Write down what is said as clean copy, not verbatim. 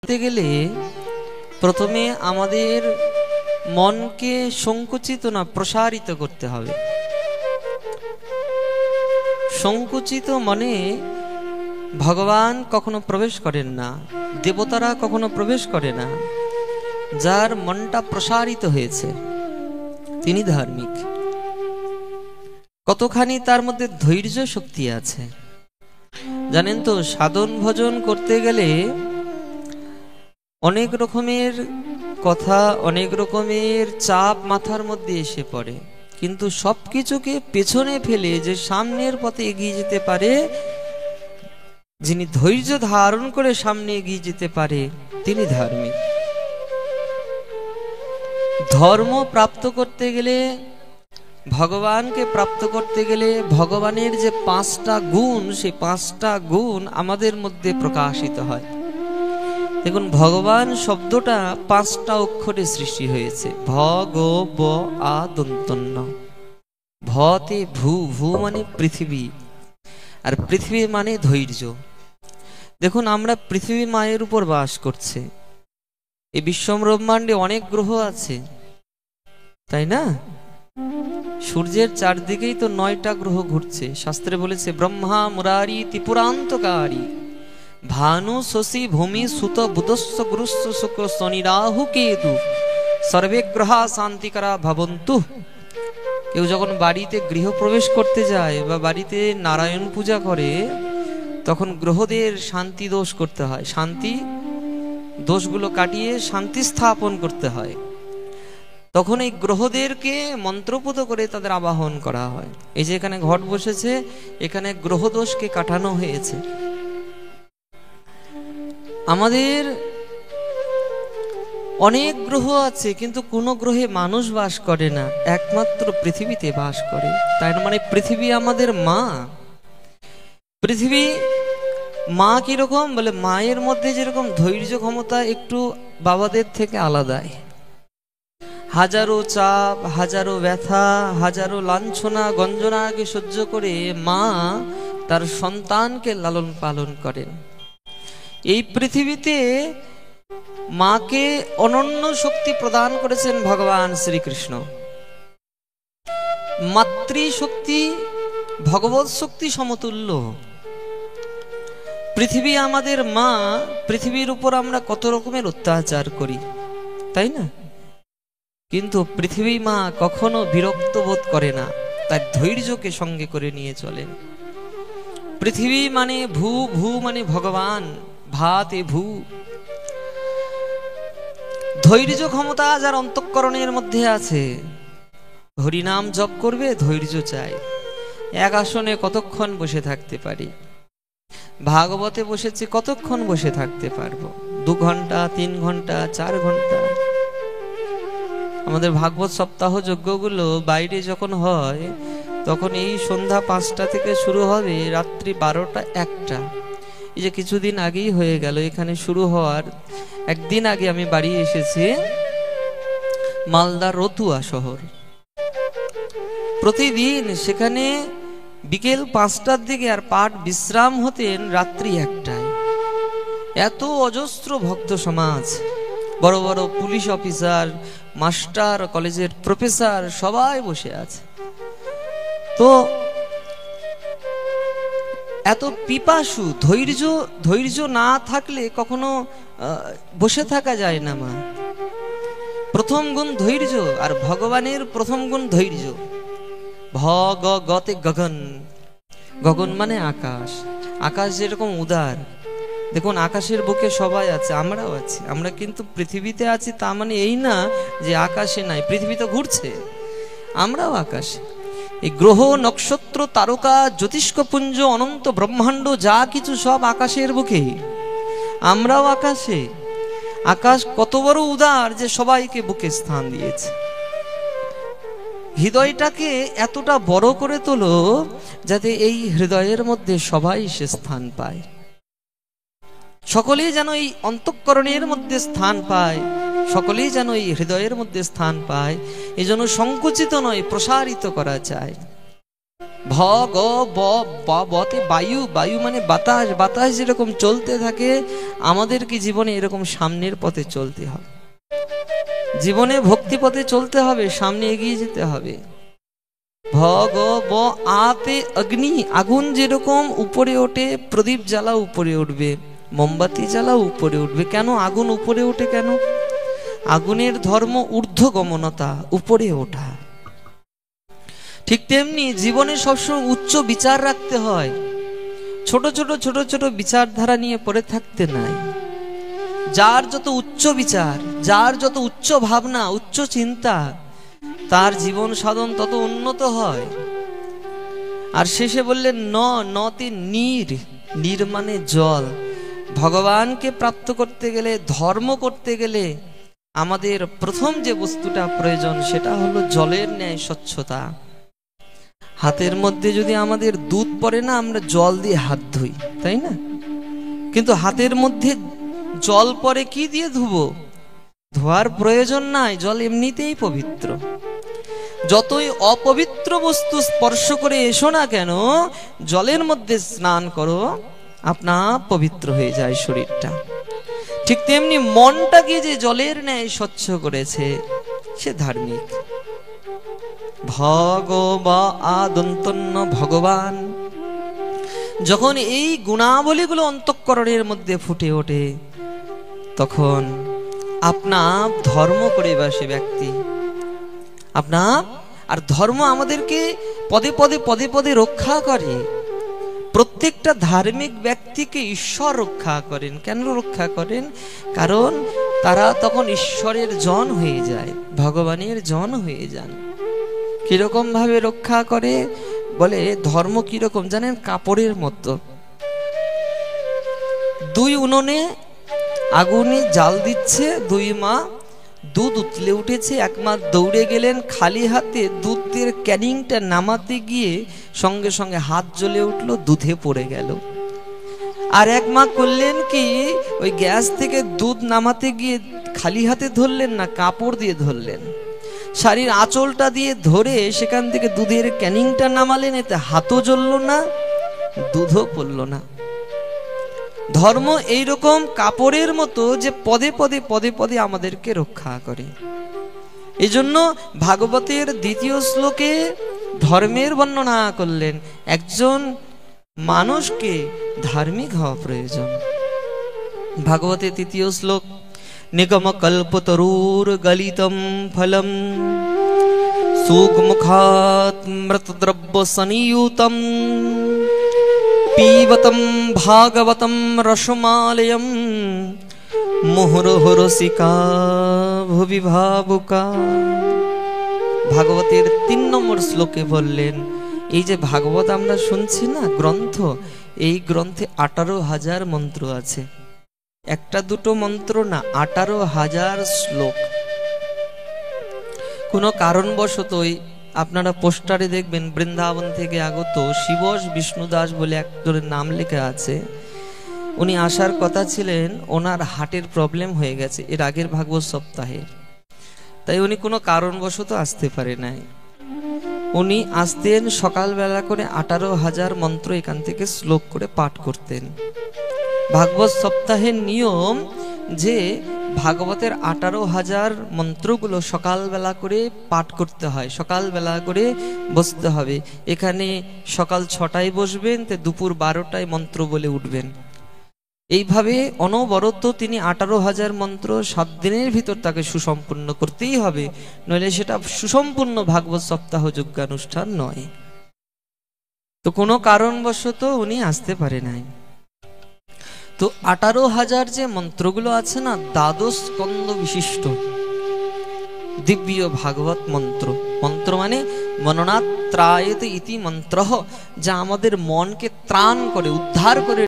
করতে গেলে প্রথমে আমাদের মনকে সংকুচিত না প্রসারিত করতে হবে। সংকুচিত মনে ভগবান কখনো প্রবেশ করেন না, দেবতারা কখনো প্রবেশ করে না। যার মনটা প্রসারিত হয়েছে তিনি ধার্মিক। কতখানি তার মধ্যে ধৈর্য শক্তি আছে জানেন তো? সাধন ভজন করতে গেলে অনেক রকমের কথা, অনেক রকমের চাপ মাথার মধ্যে এসে পড়ে, কিন্তু সবকিছুকে পেছনে ফেলে যে সামনের পথে এগিয়ে যেতে পারে, যিনি ধৈর্য ধারণ করে সামনে এগিয়ে যেতে পারে, তিনি ধার্মিক। ধর্ম প্রাপ্ত করতে গেলে, ভগবানকে প্রাপ্ত করতে গেলে ভগবানের যে 5টা গুণ, সেই 5টা গুণ আমাদের মধ্যে প্রকাশিত হয়। দেখুন, ভগবান শব্দটা 5টা অক্ষরে সৃষ্টি হয়েছে। ভ গ ব আ দন্তন্য। ভতে ভূ, ভূ মানে পৃথিবী, আর পৃথিবী মানে ধৈর্য। দেখুন, আমরা পৃথিবী মায়ের উপর বাস করছে। এই বিশ্ব ব্রহ্মাণ্ডে অনেক গ্রহ আছে, তাই না? সূর্যের চারদিকেই তো 9টা গ্রহ ঘুরছে। শাস্ত্রে বলেছে ব্রহ্মা মুরারি ত্রিপুরান্তকারী ভানু শশী ভূমি সুত বুধস্ব গুরুস্ব শুক্র শনি রাহু কেতু সর্বে গ্রহা শান্তিকরা ভবন্তু। কেউ যখন বাড়িতে গৃহপ্রবেশ করতে যায় বা বাড়িতে নারায়ণ পূজা করে, তখন গ্রহদের শান্তি দোষ করতে হয়, শান্তি দোষগুলো কাটিয়ে শান্তি স্থাপন করতে হয়। তখন এই গ্রহদেরকে মন্ত্রপুত করে তাদের আবাহন করা হয়। এই যে এখানে ঘট বসেছে, এখানে গ্রহ দোষকে কাটানো হয়েছে। আমাদের অনেক গ্রহ আছে, কিন্তু কোনো গ্রহে মানুষ বাস করে না, একমাত্র পৃথিবীতে বাস করে। তাই মানে পৃথিবী আমাদের মা। পৃথিবী মা কিরকম বলে, মায়ের মধ্যে যেরকম ধৈর্য ক্ষমতা একটু বাবাদের থেকে আলাদাই। হাজারো চাপ, হাজারো ব্যথা, হাজারো লাঞ্ছনা গঞ্জনাকে সহ্য করে মা তার সন্তানকে লালন পালন করেন। এই পৃথিবীতে মাকে অনন্য শক্তি প্রদান করেছেন ভগবান শ্রীকৃষ্ণ। মাতৃশক্তি ভগবৎ শক্তি সমতুল্য। পৃথিবী আমাদের মা। পৃথিবীর উপর আমরা কত রকমের অত্যাচার করি, তাই না? কিন্তু পৃথিবী মা কখনো বিরক্ত বোধ করে না, তার ধৈর্যকে সঙ্গে করে নিয়ে চলেন। পৃথিবী মানে ভূ, ভূ মানে ভগবান, ভাতে ভূ। ধৈর্য ক্ষমতা যার অন্তঃকরণের মধ্যে আছে, হরিনাম জপ করবে, ধৈর্য চাই। এক আসনে কতক্ষণ বসে থাকতে পারি? ভাগবতে বসেছি, কতক্ষণ বসে থাকতে পারবো? 2 ঘন্টা, 3 ঘন্টা, 4 ঘন্টা। আমাদের ভাগবত সপ্তাহ যজ্ঞগুলো বাইরে যখন হয়, তখন এই সন্ধ্যা 5টা থেকে শুরু হবে, রাত্রি 12টা 1টা। এই যে কিছুদিন আগেই হয়ে গেল, এখানে শুরু হওয়ার একদিন আগে আমি বাড়ি এসেছি, মালদার রতুয়া শহর। প্রতিদিন সেখানে বিকেল 5টার দিকে আর পাঠ বিশ্রাম হতেন রাত্রি 1টায়। এত অজস্র ভক্ত সমাজ, বড় বড় পুলিশ অফিসার, মাস্টার, কলেজের প্রফেসর সবাই বসে আছে। তো এত পিপাসু, ধৈর্য না থাকলে কখনো বসে থাকা যায় না। মা প্রথম গুণ ধৈর্য, আর ভগবানের প্রথম গুণ ধৈর্য। ভ গ গতে গগন। গগন মানে আকাশ। আকাশ যেরকম উদার, দেখুন আকাশের বুকে সবাই আছে, আমরাও আছি। আমরা কিন্তু পৃথিবীতে আছি, তা মানে এই না যে আকাশে নাই। পৃথিবী তো ঘুরছে, আমরাও আকাশে। এই গ্রহ, নক্ষত্র, তারকা, জ্যোতিষ্কপুঞ্জ, অনন্ত ব্রহ্মাণ্ড যা কিছু সব আকাশের বুকে, আমরাও আকাশে। আকাশ কত বড় উদার যে সবাইকে বুকে স্থান দিয়েছে। হৃদয়টাকে এতটা বড় করে তোলো যাতে এই হৃদয়ের মধ্যে সবাই সে স্থান পায়, সকলেই যেন এই অন্তঃকরণের মধ্যে স্থান পায়, সকলেই যেন এই হৃদয়ের মধ্যে স্থান পায়। এই জন্য সংকুচিত নয়, প্রসারিত করা চায়। ভ গ বতে বায়ু, বায়ু মানে বাতাস, বাতাস যেরকম চলতে থাকে আমাদের কি জীবনে এরকম সামনের পথে চলতে হবে, জীবনে ভক্তি পথে চলতে হবে, সামনে এগিয়ে যেতে হবে। ভ গ ব আতে অগ্নি, আগুন যেরকম উপরে ওঠে, প্রদীপ জ্বালা উপরে উঠবে, মোমবাতি জ্বালা উপরে উঠবে। কেন আগুন উপরে ওঠে? কেন? আগুনের ধর্ম ঊর্ধ্বগমনতা, উপরে ওঠা। ঠিক তেমনি জীবনে সবসময় উচ্চ বিচার রাখতে হয়, ছোট ছোট ছোট ছোট বিচারধারা নিয়ে পড়ে থাকতে নাই। যার যত উচ্চ বিচার, যার যত উচ্চ ভাবনা, উচ্চ চিন্তা, তার জীবন সাধন তত উন্নত হয়। আর শেষে বললেন নতে নীর, নীর মানে জল। ভগবানকে প্রাপ্ত করতে গেলে, ধর্ম করতে গেলে আমাদের প্রথম যে বস্তুটা প্রয়োজন সেটা হলো জলের ন্যায় স্বচ্ছতা। হাতের মধ্যে যদি আমাদের দুধ পড়ে না, আমরা জল দিয়ে হাত ধুই, তাই না? কিন্তু হাতের মধ্যে জল পড়ে কি দিয়ে ধুবো? ধোয়ার প্রয়োজন নাই, জল এমনিতেই পবিত্র। যতই অপবিত্র বস্তু স্পর্শ করে এসো না কেন, জলের মধ্যে স্নান করো, আপনা পবিত্র হয়ে যায় শরীরটা। ঠিক তেমনি মনটাকে যে জলের ন্যায় স্বচ্ছ করেছে সে ধার্মিক। ভগবান যখন এই গুণাবলীগুলো অন্তঃকরণের মধ্যে ফুটে ওঠে, তখন আপনা ধর্ম করে বসে ব্যক্তি, আপনা। আর ধর্ম আমাদেরকে পদে পদে পদে পদে রক্ষা করে। প্রত্যেকটা ধার্মিক ব্যক্তিকে ঈশ্বর রক্ষা করেন। কেন রক্ষা করেন? কারণ তারা তখন ঈশ্বরের জন হয়ে যায়, ভগবানের জন হয়ে যান। কিরকম ভাবে রক্ষা করে? বলে ধর্ম কিরকম জানেন? কাপড়ের মতো। দুই উনুনে আগুনে জাল দিচ্ছে, দুই মা দুধ উতলে উঠেছে। এক মা দৌড়ে গেলেন, খালি হাতে দুধের ক্যানিংটা নামাতে গিয়ে সঙ্গে সঙ্গে হাত জ্বলে উঠলো, দুধে পড়ে গেল। আর এক মা করলেন কি, ওই গ্যাস থেকে দুধ নামাতে গিয়ে খালি হাতে ধরলেন না, কাপড় দিয়ে ধরলেন, শাড়ির আঁচলটা দিয়ে ধরে সেখান থেকে দুধের ক্যানিংটা নামালেন। এতে হাতও জ্বলল না, দুধও পড়ল না। ধর্ম এইরকম কাপড়ের মতো যে পদে পদে পদে পদে আমাদেরকে রক্ষা করে। এই জন্য ভাগবতের দ্বিতীয় শ্লোকে ধর্মের বর্ণনা করলেন। একজন মানুষকে ধার্মিক হওয়া প্রয়োজন। ভাগবতের তৃতীয় শ্লোক, নিগম কল্পতরুর গলিতম ফলম সুগমুখাত মৃতদ্রব্য সনিয়ুতম পীবতম ভাগবতম রসমালয়ম মুহুরহুরসিকা ভুবি ভাবুকা। ভাগবতের 3 নম্বর শ্লোকে বললেন, এই যে ভাগবত আমরা শুনছি না গ্রন্থ, এই গ্রন্থে 18,000 মন্ত্র আছে। একটা দুটো মন্ত্র না, 18,000 শ্লোক। কোনো কারণবশতই আপনারা পোস্টারে দেখবেন বৃন্দাবন থেকে আগত শিবস বিষ্ণুদাস বলে একজনের নাম লেখা আছে। উনি আসার কথা ছিলেন, ওনার হার্টের প্রবলেম হয়ে গেছে এর আগের ভাগবত সপ্তাহে, তাই উনি কোনো কারণবশত আসতে পারে নাই। উনি আসতেন সকালবেলা করে 18,000 মন্ত্র এখান থেকে শ্লোক করে পাঠ করতেন। ভাগবত সপ্তাহের নিয়ম যে ভাগবতের 18,000 মন্ত্রগুলো সকালবেলা করে পাঠ করতে হয়, সকালবেলা করে বসতে হবে। এখানে সকাল 6টায় বসবেন, তো দুপুর 12টায় মন্ত্র বলে উঠবেন। এইভাবে অনবরত তিনি 18,000 মন্ত্র 7 দিনের ভিতর তাকে সুসম্পূর্ণ করতেই হবে, নইলে সেটা সুসম্পূর্ণ ভাগবত সপ্তাহ যজ্ঞানুষ্ঠান নয়। তো কোনো কারণবশত উনি আসতে পারে নাই। তো 18,000 যে মন্ত্রগুলো আছে না, 12 স্কন্ধ বিশিষ্ট দিব্য ভাগবত মন্ত্র। মন্ত্র মানে মননাত্রায়েত ইতি মন্ত্র, যা আমাদের মনকে ত্রাণ করে, উদ্ধার করে